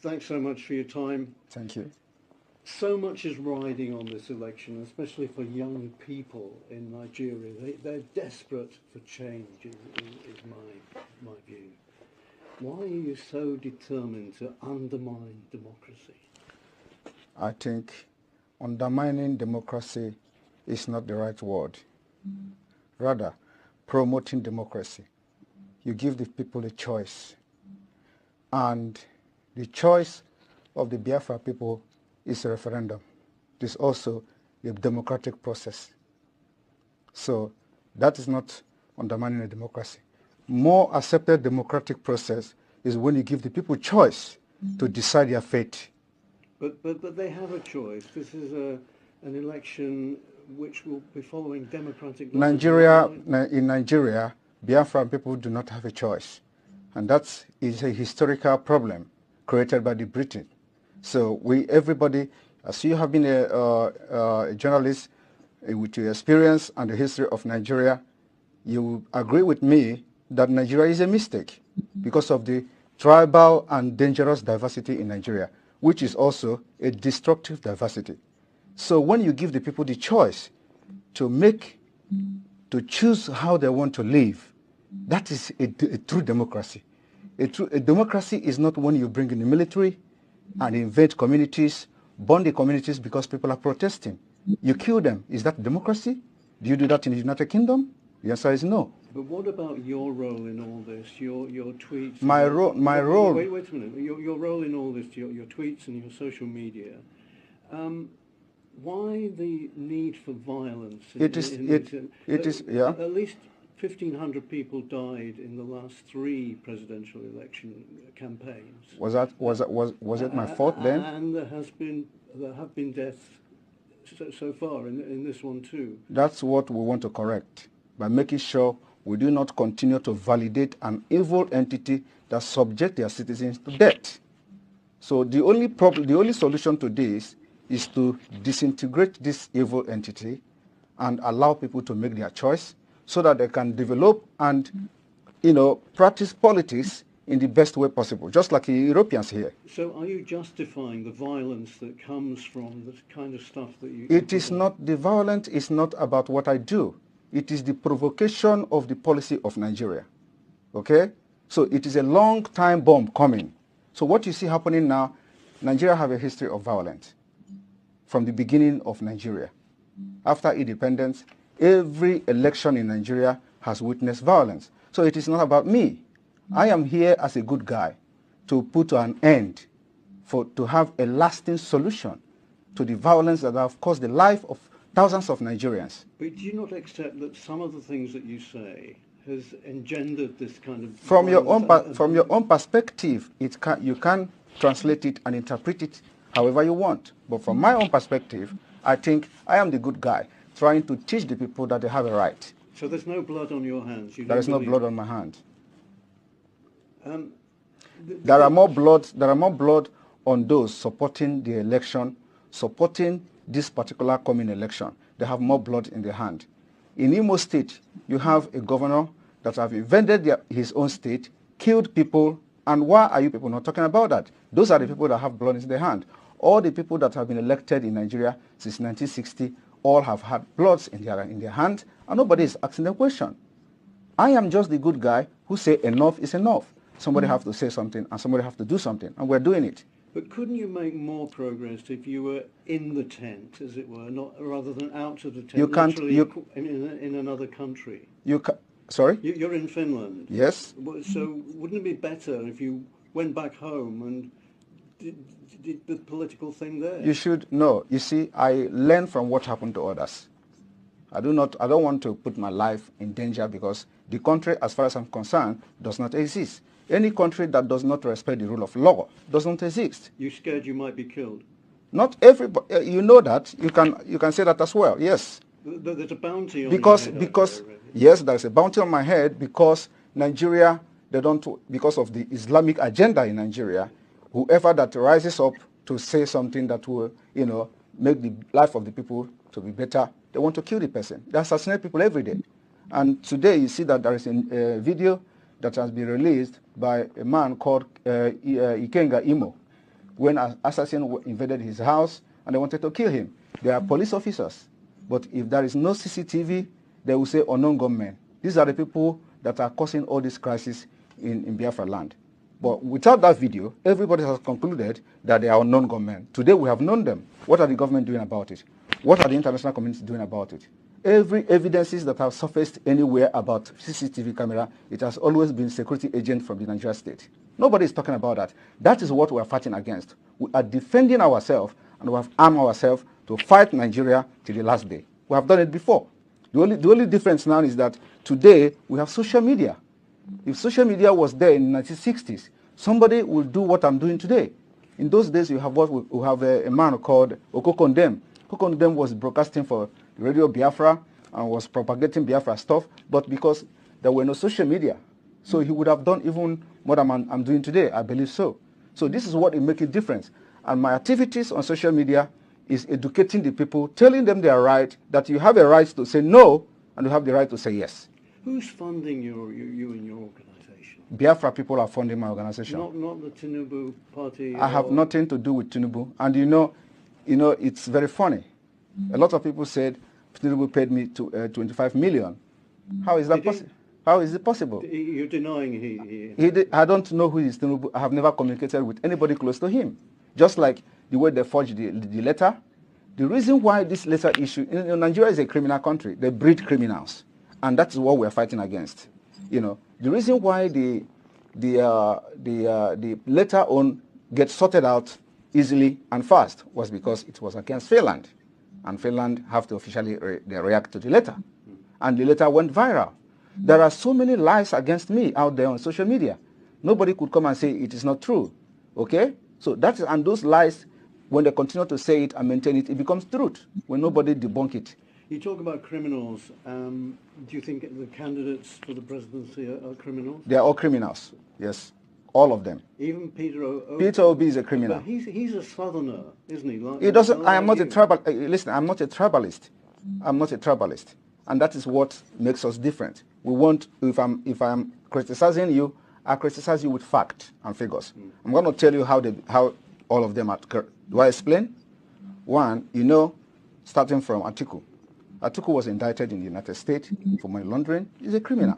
thanks so much for your time. Thank you. So much is riding on this election, especially for young people in Nigeria. They're desperate for change, is my view. Why are you so determined to undermine democracy? I think undermining democracy is not the right word. Rather, promoting democracy. You give the people a choice. And the choice of the Biafra people is a referendum. It is also a democratic process. So that is not undermining a democracy. More accepted democratic process is when you give the people choice to decide their fate. But they have a choice. This is an election which will be following democratic laws. In Nigeria, Biafran people do not have a choice. And that is a historical problem created by the Britain. So everybody, as you have been a journalist with your experience and the history of Nigeria, you agree with me that Nigeria is a mistake because of the tribal and dangerous diversity in Nigeria, which is also a destructive diversity. So when you give the people the choice to choose how they want to live, that is a true democracy. A democracy is not when you bring in the military and invade communities, burn the communities because people are protesting. You kill them. Is that democracy? Do you do that in the United Kingdom? The answer is no. But what about your role in all this? Your tweets. My role. Wait a minute. Your role in all this. Your tweets and your social media. Why the need for violence? It is. Yeah. At least 1,500 people died in the last 3 presidential election campaigns. Was it my fault then? And there have been deaths so far in this one too. That's what we want to correct by making sure we do not continue to validate an evil entity that subjects their citizens to death. So the only solution to this is to disintegrate this evil entity and allow people to make their choice so that they can develop and, practice politics in the best way possible, just like the Europeans here. So are you justifying the violence that comes from the kind of stuff that you... It is not, the violence is not about what I do. It is the provocation of the policy of Nigeria. Okay? So it is a long time bomb coming. So what you see happening now, Nigeria have a history of violence from the beginning of Nigeria. After independence, every election in Nigeria has witnessed violence. So it is not about me. I am here as a good guy to put an end, to have a lasting solution to the violence that have caused the life of thousands of Nigerians. But do you not accept that some of the things that you say has engendered this kind of... From your own perspective, you can translate it and interpret it however you want. But from my own perspective, I think I am the good guy trying to teach the people that they have a right. So there's no blood on your hands? There is no blood on my hand. There are more blood on those supporting the election, supporting this particular coming election. They have more blood in their hand. In Imo State, you have a governor that have invaded his own state, killed people, and why are you people not talking about that? Those are the people that have blood in their hand. All the people that have been elected in Nigeria since 1960 all have had bloods in their hand, and nobody is asking the question. I am just the good guy who say enough is enough. Somebody have to say something, and somebody have to do something, and we're doing it. But couldn't you make more progress if you were in the tent, as it were, rather than out of the tent? You can't. In another country. Sorry? You're in Finland. Yes. So wouldn't it be better if you went back home and did the political thing there? You should know. You see, I learn from what happened to others. I don't want to put my life in danger because the country, as far as I'm concerned, does not exist. Any country that does not respect the rule of law does not exist. You're scared you might be killed? Not everybody. You know that. You can say that as well. Yes. There's a bounty on your head. Yes, there's a bounty on my head because Nigeria, because of the Islamic agenda in Nigeria, whoever that rises up to say something that will, make the life of the people to be better, they want to kill the person. They assassinate people every day. And today you see that there is a video that has been released by a man called Ikenga Imo. when an assassin invaded his house and they wanted to kill him. They are police officers. But if there is no CCTV, they will say unknown gunmen. These are the people that are causing all this crisis in Biafra land. But without that video, everybody has concluded that they are unknown gunmen. Today we have known them. What are the government doing about it? What are the international community doing about it? Every evidences that have surfaced anywhere about CCTV camera, it has always been security agent from the Nigerian state. Nobody is talking about that. That is what we are fighting against. We are defending ourselves, and we have armed ourselves to fight Nigeria till the last day. We have done it before. The only difference now is that today we have social media. If social media was there in the 1960s, somebody will do what I'm doing today. In those days, you have we have a man called Okokondem. Okokondem was broadcasting for Radio Biafra and was propagating Biafra stuff, but because there were no social media, so he would have done even more than I'm doing today, I believe so. So this is what it makes a difference. And my activities on social media is educating the people, telling them they are right, that you have a right to say no, and you have the right to say yes. Who's funding you and your organization? Biafra people are funding my organization. Not the Tinubu party? I have nothing to do with Tinubu. And you know, it's very funny. A lot of people said Tinubu paid me 25 million. How is that possible? How is it possible? You're denying he did. I don't know who is Tinubu. I have never communicated with anybody close to him. Just like the way they forged the letter. The reason why this letter issue, Nigeria is a criminal country. They breed criminals. And that's what we're fighting against. The reason why the letter on gets sorted out easily and fast was because it was against Finland. And Finland have to officially react to the letter. And the letter went viral. There are so many lies against me out there on social media. Nobody could come and say it is not true. Okay? So that is, and those lies, when they continue to say it and maintain it, it becomes truth when nobody debunk it. You talk about criminals. Do you think the candidates for the presidency are criminals? They are all criminals, yes. All of them. Even Peter Obi? Peter Obi is a criminal. But he's a southerner, isn't he? He doesn't. I am not a tribal. Listen, I'm not a tribalist. I'm not a tribalist, and that is what makes us different. We want. If I'm criticizing you, I criticize you with fact and figures. I'm going to tell you how all of them are. Do I explain? One, starting from Atiku. Atiku was indicted in the United States for money laundering. He's a criminal.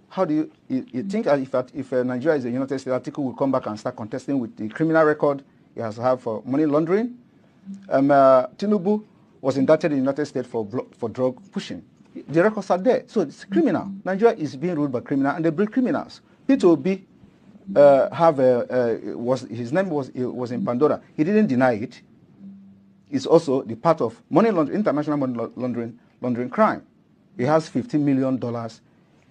How do you think if Nigeria is a United States, Atiku will come back and start contesting with the criminal record he has to have for money laundering? Tinubu was indicted in the United States for drug pushing. The records are there. So it's criminal. Nigeria is being ruled by criminals, and they breed criminals. Peter Obi his name was in Pandora. He didn't deny it. It's also the part of money laundering, international money laundering crime. He has $15 million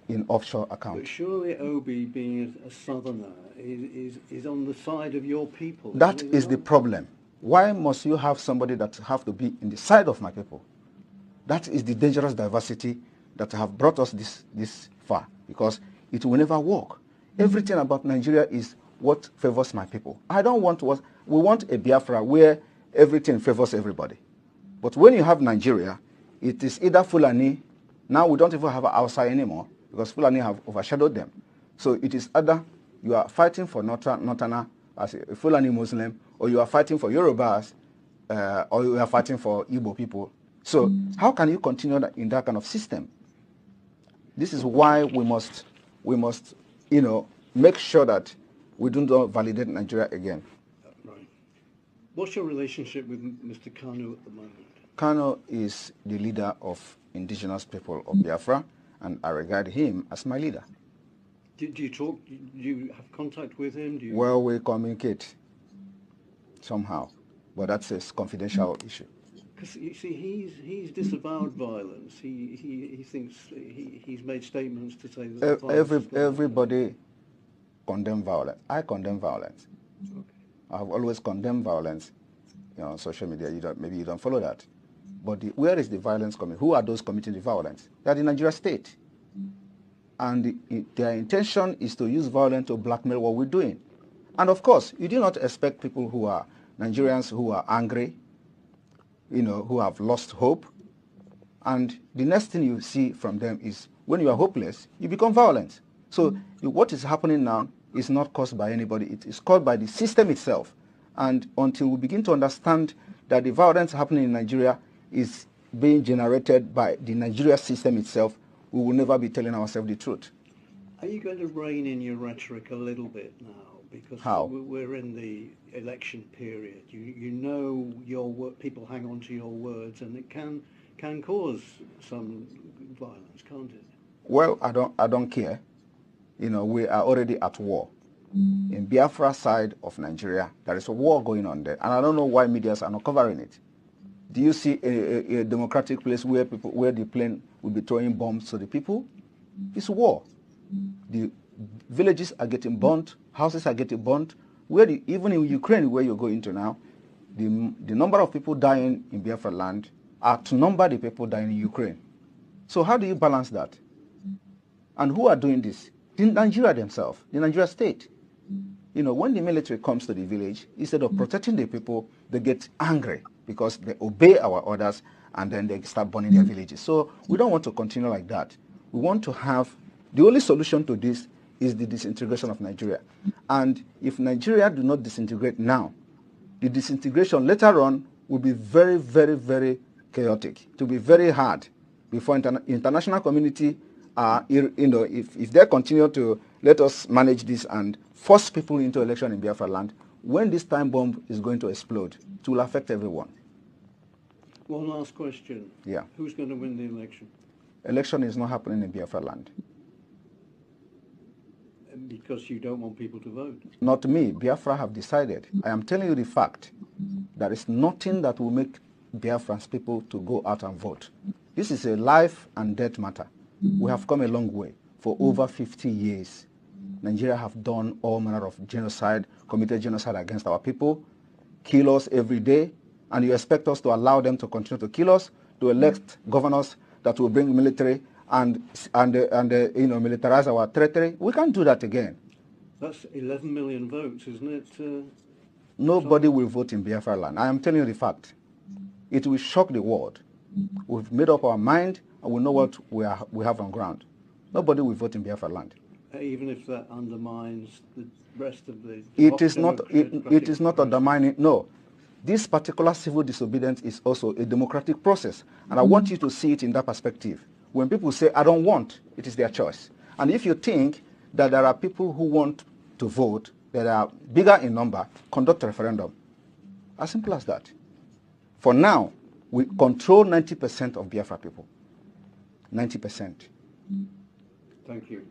in offshore accounts. But surely Obi, being a southerner, is on the side of your people. That is the problem. Why must you have somebody that have to be in the side of my people? That is the dangerous diversity that have brought us this far, because it will never work. Everything about Nigeria is what favors my people. We want a Biafra where everything favors everybody. But when you have Nigeria, it is either Fulani. Now we don't even have Hausa anymore because Fulani have overshadowed them. So it is either you are fighting for Northerner as a Fulani Muslim, or you are fighting for Yorubas, or you are fighting for Igbo people. So how can you continue in that kind of system? This is why we must make sure that we do not validate Nigeria again. Right. What's your relationship with Mr. Kanu at the moment? Kanu is the leader of indigenous people of Biafra, and I regard him as my leader. Do you talk? Do you have contact with him? Well, we communicate somehow, but that's a confidential issue. Because you see, he's disavowed violence. He thinks he's made statements to say that everybody condemn violence. I condemn violence. Okay. I have always condemned violence. On social media, maybe you don't follow that. But where is the violence coming? Who are those committing the violence? They are the Nigeria state. And their intention is to use violence to blackmail what we're doing. And of course, you do not expect people who are Nigerians who are angry, who have lost hope. And the next thing you see from them is when you are hopeless, you become violent. So what is happening now is not caused by anybody. It is caused by the system itself. And until we begin to understand that the violence happening in Nigeria is being generated by the Nigeria system itself, we will never be telling ourselves the truth. Are you going to rein in your rhetoric a little bit now? Because How? we're in the election period. You know people hang on to your words, and it can cause some violence, can't it? Well, I don't care. You know, we are already at war. In Biafra side of Nigeria, there is a war going on there, and I don't know why medias are not covering it. Do you see a democratic place where the plane will be throwing bombs to the people? It's war. The villages are getting burnt, houses are getting burnt. Even in Ukraine, where you're going to now, the number of people dying in Biafra land outnumber the people dying in Ukraine. So how do you balance that? And who are doing this? The Nigeria themselves, the Nigeria state. You know, when the military comes to the village, instead of protecting the people, they get angry because they obey our orders and then they start burning their villages. So we don't want to continue like that. We want to have, the only solution to this is the disintegration of Nigeria. And if Nigeria do not disintegrate now, the disintegration later on will be very, very, very chaotic. It will be very hard before international community, if they continue to let us manage this and force people into election in Biafra land, when this time bomb is going to explode, it will affect everyone. One last question. Yeah. Who's going to win the election? Election is not happening in Biafra land. Because you don't want people to vote? Not me. Biafra have decided. I am telling you the fact. There is nothing that will make Biafran's people to go out and vote. This is a life and death matter. We have come a long way. For over 50 years, Nigeria have done all manner of genocide, committed genocide against our people, kill us every day, and you expect us to allow them to continue to kill us, to elect governors that will bring military and militarize our territory? We can't do that again. That's 11 million votes, isn't it? Nobody will vote in Biafra land. I am telling you the fact. It will shock the world. We've made up our mind and we know what we have on ground. Nobody will vote in Biafra land. Even if that undermines the rest of the... It is not undermining. No. This particular civil disobedience is also a democratic process. And I want you to see it in that perspective. When people say, I don't want, it is their choice. And if you think that there are people who want to vote, that are bigger in number, conduct a referendum. As simple as that. For now, we control 90% of Biafra people. 90%. Thank you.